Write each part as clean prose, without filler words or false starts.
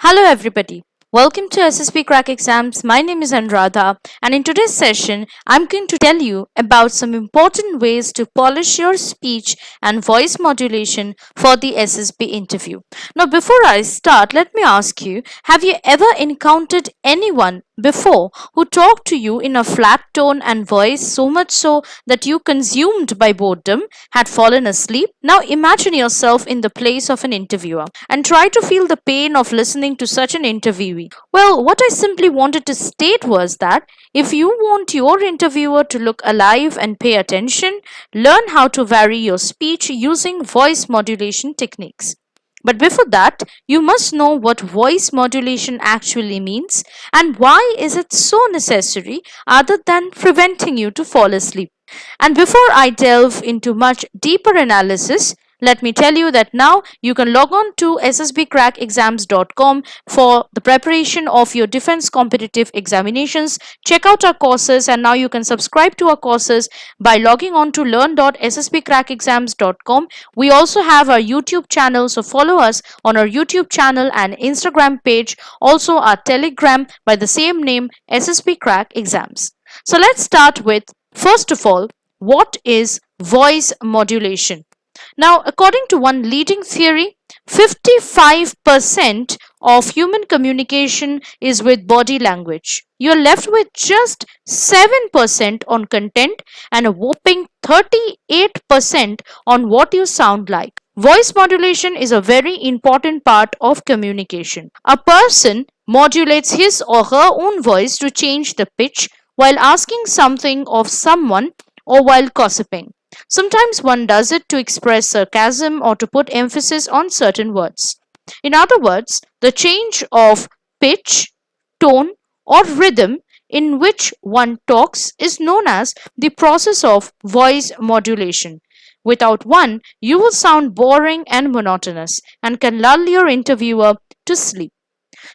Hello everybody. Welcome to SSB Crack Exams. My name is Anuradha, and in today's session I'm going to tell you about some important ways to polish your speech and voice modulation for the SSB interview. Now before I start, let me ask you, have you ever encountered anyone before who talked to you in a flat tone and voice, so much so that you, consumed by boredom, had fallen asleep? Now imagine yourself in the place of an interviewer and try to feel the pain of listening to such an interviewee. Well, what I simply wanted to state was that if you want your interviewer to look alive and pay attention, learn how to vary your speech using voice modulation techniques. But before that, you must know what voice modulation actually means and why is it so necessary other than preventing you to fall asleep. And before I delve into much deeper analysis, let me tell you that now you can log on to ssbcrackexams.com for the preparation of your defense competitive examinations. Check out our courses, and now you can subscribe to our courses by logging on to learn.ssbcrackexams.com. We also have our YouTube channel, so follow us on our YouTube channel and Instagram page, also our Telegram by the same name, SSB Crack Exams. So let's start with, first of all, what is voice modulation? Now, according to one leading theory, 55% of human communication is with body language. You're left with just 7% on content and a whopping 38% on what you sound like. Voice modulation is a very important part of communication. A person modulates his or her own voice to change the pitch while asking something of someone or while gossiping. Sometimes one does it to express sarcasm or to put emphasis on certain words. In other words, the change of pitch, tone, or rhythm in which one talks is known as the process of voice modulation. Without one, you will sound boring and monotonous and can lull your interviewer to sleep.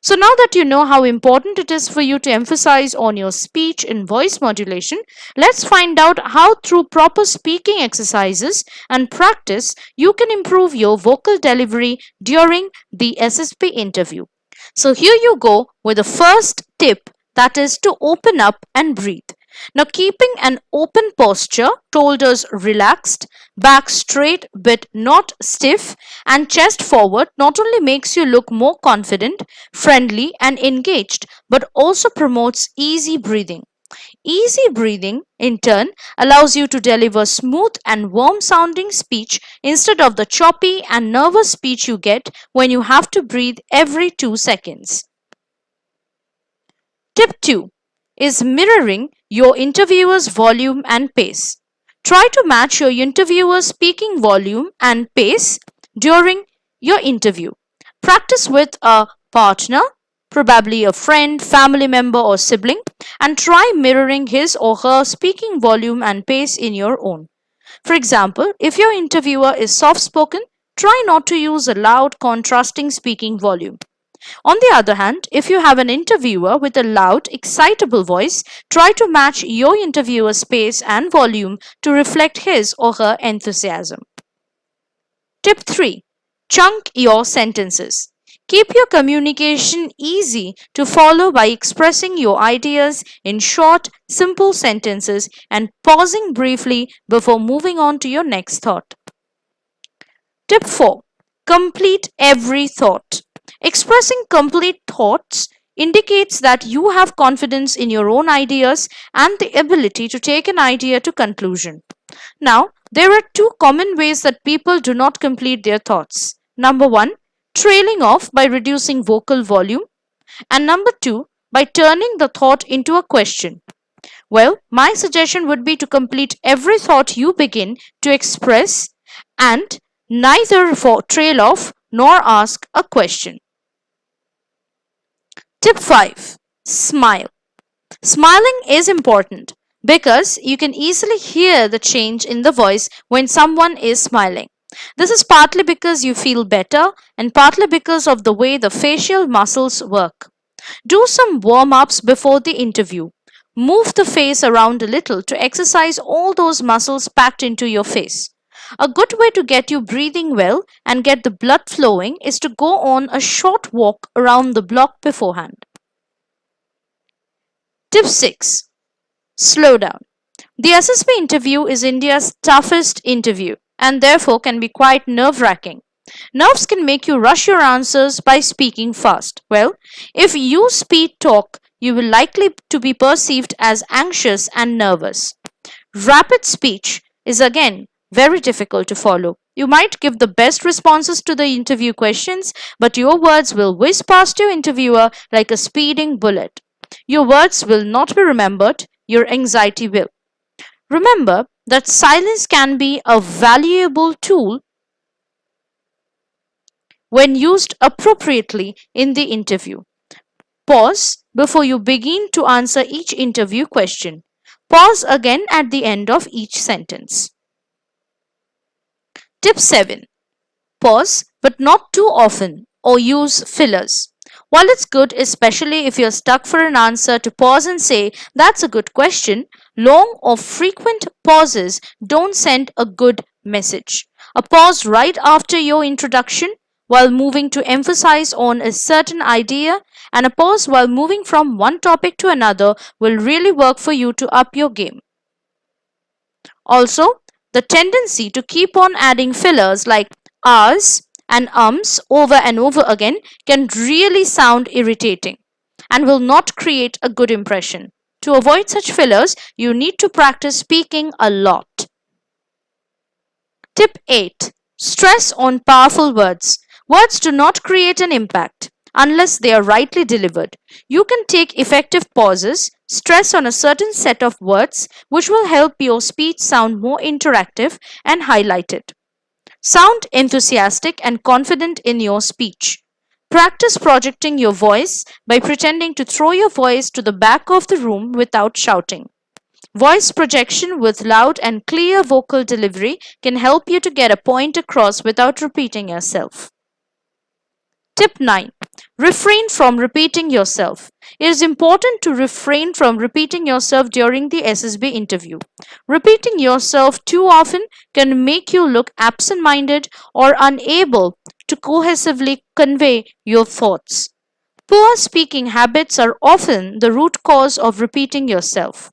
So now that you know how important it is for you to emphasize on your speech and voice modulation, let's find out how through proper speaking exercises and practice you can improve your vocal delivery during the SSB interview. So here you go with the first tip, that is to open up and breathe. Now, keeping an open posture, shoulders relaxed, back straight but not stiff, and chest forward not only makes you look more confident, friendly, and engaged, but also promotes easy breathing. Easy breathing, in turn, allows you to deliver smooth and warm sounding speech instead of the choppy and nervous speech you get when you have to breathe every 2 seconds. Tip 2 is mirroring your interviewer's volume and pace. Try to match your interviewer's speaking volume and pace during your interview. Practice with a partner, probably a friend, family member, or sibling, and try mirroring his or her speaking volume and pace in your own. For example, if your interviewer is soft spoken, try not to use a loud, contrasting speaking volume. On the other hand, if you have an interviewer with a loud, excitable voice, try to match your interviewer's pace and volume to reflect his or her enthusiasm. Tip 3. Chunk your sentences. Keep your communication easy to follow by expressing your ideas in short, simple sentences and pausing briefly before moving on to your next thought. Tip 4. Complete every thought. Expressing complete thoughts indicates that you have confidence in your own ideas and the ability to take an idea to conclusion. Now, there are two common ways that people do not complete their thoughts. Number 1, trailing off by reducing vocal volume, and number 2, by turning the thought into a question. Well, my suggestion would be to complete every thought you begin to express and neither trail off nor ask a question. Tip 5. Smile. Smiling is important because you can easily hear the change in the voice when someone is smiling. This is partly because you feel better and partly because of the way the facial muscles work. Do some warm-ups before the interview. Move the face around a little to exercise all those muscles packed into your face. A good way to get you breathing well and get the blood flowing is to go on a short walk around the block beforehand. Tip 6. Slow down. The SSB interview is India's toughest interview and therefore can be quite nerve wracking. Nerves can make you rush your answers by speaking fast. Well, if you speed talk, you will likely to be perceived as anxious and nervous. Rapid speech is again very difficult to follow. You might give the best responses to the interview questions, but your words will whiz past your interviewer like a speeding bullet. Your words will not be remembered, your anxiety will. Remember that silence can be a valuable tool when used appropriately in the interview. Pause before you begin to answer each interview question. Pause again at the end of each sentence. Tip 7. Pause, but not too often, or use fillers. While it's good, especially if you're stuck for an answer, to pause and say, "That's a good question," long or frequent pauses don't send a good message. A pause right after your introduction while moving to emphasize on a certain idea, and a pause while moving from one topic to another will really work for you to up your game. Also, the tendency to keep on adding fillers like ahs and ums over and over again can really sound irritating and will not create a good impression. To avoid such fillers, you need to practice speaking a lot. Tip 8. Stress on powerful words. Words do not create an impact unless they are rightly delivered. You can take effective pauses, stress on a certain set of words, which will help your speech sound more interactive and highlighted. Sound enthusiastic and confident in your speech. Practice projecting your voice by pretending to throw your voice to the back of the room without shouting. Voice projection with loud and clear vocal delivery can help you to get a point across without repeating yourself. Tip 9. Refrain from repeating yourself. It is important to refrain from repeating yourself during the SSB interview. Repeating yourself too often can make you look absent minded or unable to cohesively convey your thoughts. Poor speaking habits are often the root cause of repeating yourself.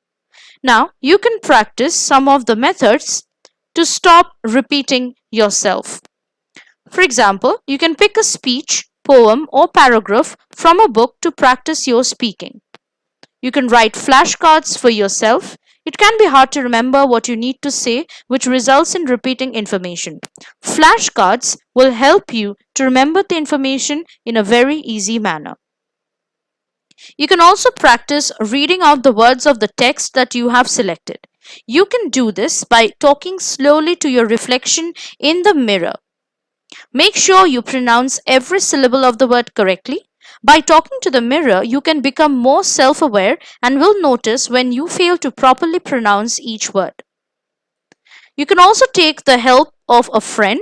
Now, you can practice some of the methods to stop repeating yourself. For example, you can pick a speech, poem, or paragraph from a book to practice your speaking. You can write flashcards for yourself. It can be hard to remember what you need to say, which results in repeating information. Flashcards will help you to remember the information in a very easy manner. You can also practice reading out the words of the text that you have selected. You can do this by talking slowly to your reflection in the mirror. Make sure you pronounce every syllable of the word correctly. By talking to the mirror, you can become more self aware and will notice when you fail to properly pronounce each word. You can also take the help of a friend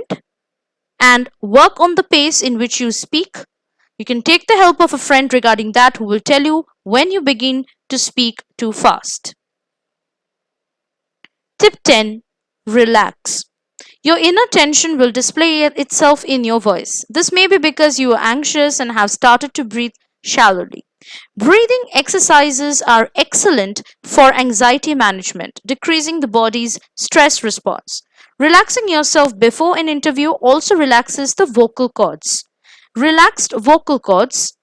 and work on the pace in which you speak. You can take the help of a friend regarding that who will tell you when you begin to speak too fast. Tip 10. Relax. Your inner tension will display itself in your voice. This may be because you are anxious and have started to breathe shallowly. Breathing exercises are excellent for anxiety management, decreasing the body's stress response. Relaxing yourself before an interview also relaxes the vocal cords. Relaxed vocal cords,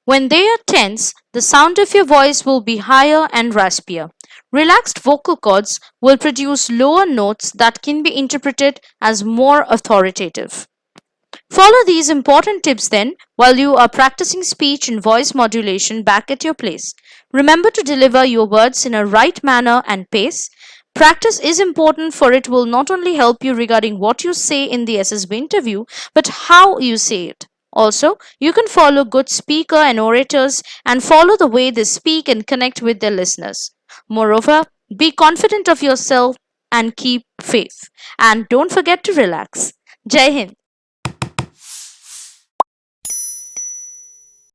when they are tense, the sound of your voice will be higher and raspier. Relaxed vocal cords will produce lower notes that can be interpreted as more authoritative. Follow these important tips then while you are practicing speech and voice modulation back at your place. Remember to deliver your words in a right manner and pace. Practice is important, for it will not only help you regarding what you say in the SSB interview, but how you say it. Also, you can follow good speaker and orators and follow the way they speak and connect with their listeners. Moreover, be confident of yourself and keep faith. And don't forget to relax. Jai Hind.